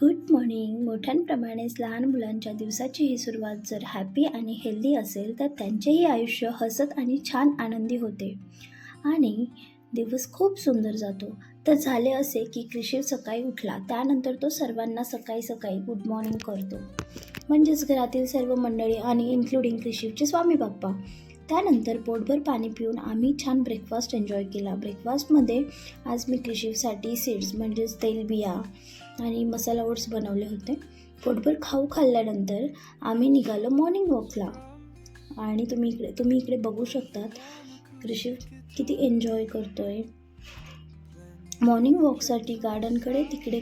Good morning. मोठ्यांप्रमाणेच लहान मुलांच्या दिवसाची ही सुरुवात जर हॅपी आणि हेल्दी असेल तर त्यांचेही आयुष्य हसत आणि छान आनंदी होते आणि दिवस खूप सुंदर जातो. तर झाले असे की कृषी सकाळी उठला त्यानंतर तो सर्वांना सकाळी सकाळी गुड मॉर्निंग करतो, म्हणजेच घरातील सर्व मंडळी आणि इन्क्लुडिंग कृषीचे स्वामी बाप्पा. त्यानंतर पोटभर पाणी पिऊन आम्ही छान ब्रेकफास्ट एन्जॉय केला. ब्रेकफास्टमध्ये आज मी कृषीसाठी सीड्स म्हणजेच तेलबिया आणि मसाला ओट्स बनवले होते. पोटभर खाल्ल्यानंतर आम्ही निघालो मॉर्निंग वॉकला आणि तुम्ही इकडे बघू शकतात कृषी किती एन्जॉय करतोय. मॉर्निंग वॉकसाठी गार्डनकडे तिकडे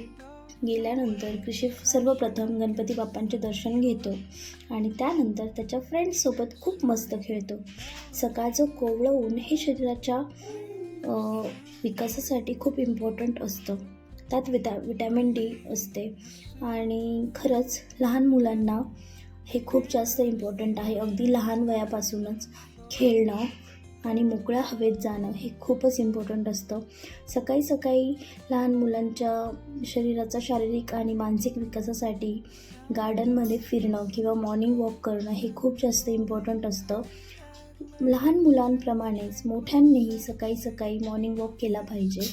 गेल्यानंतर कृषी सर्वप्रथम गणपती बाप्पांचे दर्शन घेतो आणि त्यानंतर त्याच्या फ्रेंड्ससोबत खूप मस्त खेळतो. सकाळचं कोवळं ऊन हे शरीराच्या विकासासाठी खूप इम्पॉर्टंट असतं. त्यात विटॅमिन डी असते आणि खरंच लहान मुलांना हे खूप जास्त इम्पॉर्टंट आहे. अगदी लहान वयापासूनच खेळणं आणि मोकळ्या हवेत जाणं हे खूपच इम्पॉर्टंट असतं. सकाळी सकाळी लहान मुलांच्या शरीराचा शारीरिक आणि मानसिक विकासासाठी गार्डनमध्ये फिरणं किंवा मॉर्निंग वॉक करणं हे खूप जास्त इम्पॉर्टंट असतं. लहान मुलांप्रमाणेच मोठ्यांनीही सकाळी सकाळी मॉर्निंग वॉक केला पाहिजे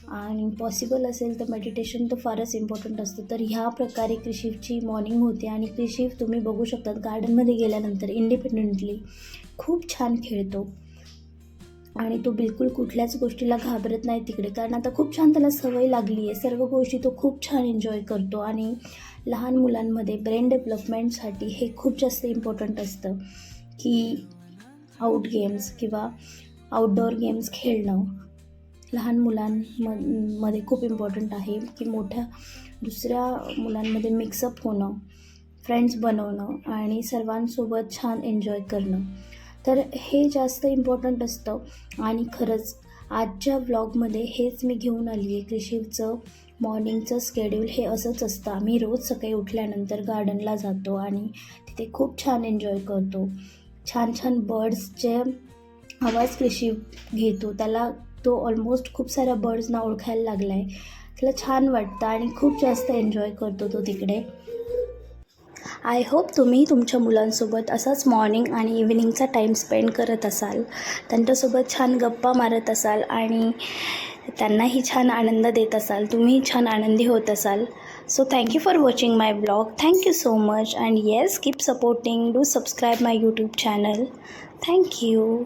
आणि पॉसिबल असेल तर मेडिटेशन तर फारच इम्पॉर्टंट असतं. तर ह्या प्रकारे कृषीची मॉर्निंग होते आणि कृषी तुम्ही बघू शकतात गार्डनमध्ये गेल्यानंतर इंडिपेंडेंटली खूप छान खेळतो आणि तो बिलकुल कुठल्याच गोष्टीला घाबरत नाही तिकडे, कारण आता खूप छान त्याला सवय लागली आहे. सर्व गोष्टी तो खूप छान एन्जॉय करतो आणि लहान मुलांमध्ये ब्रेन डेव्हलपमेंटसाठी हे खूप जास्त इम्पॉर्टंट असतं की आउट गेम्स किंवा आउटडोअर गेम्स खेळणं लहान मुलांमध्ये खूप इम्पॉर्टंट आहे की मोठ्या दुसऱ्या मुलांमध्ये मिक्सअप होणं, फ्रेंड्स बनवणं आणि सर्वांसोबत छान एन्जॉय करणं. तर हे जास्त इम्पॉर्टंट असतं आणि खरंच आजच्या व्लॉगमध्ये हेच मी घेऊन आली आहे. कृषीचं मॉर्निंगचं स्केड्यूल हे असंच असतं. आम्ही रोज सकाळी उठल्यानंतर गार्डनला जातो आणि तिथे खूप छान एन्जॉय करतो. छान छान बर्ड्सचे आवाज कृषी घेतो. त्याला तो ऑलमोस्ट खूप साऱ्या बर्ड्सना ओळखायला लागला आहे. त्याला छान वाटतं आणि खूप जास्त एन्जॉय करतो तो तिकडे. आय होप तुम्ही तुमच्या मुलांसोबत असाच मॉर्निंग आणि इव्हिनिंगचा टाईम स्पेंड करत असाल, त्यांच्यासोबत छान गप्पा मारत असाल आणि त्यांनाही छान आनंद देत असाल, तुम्ही छान आनंदी होत असाल. So thank you for watching my blog. Thank you so much and yes keep supporting. Do subscribe my YouTube channel. Thank you.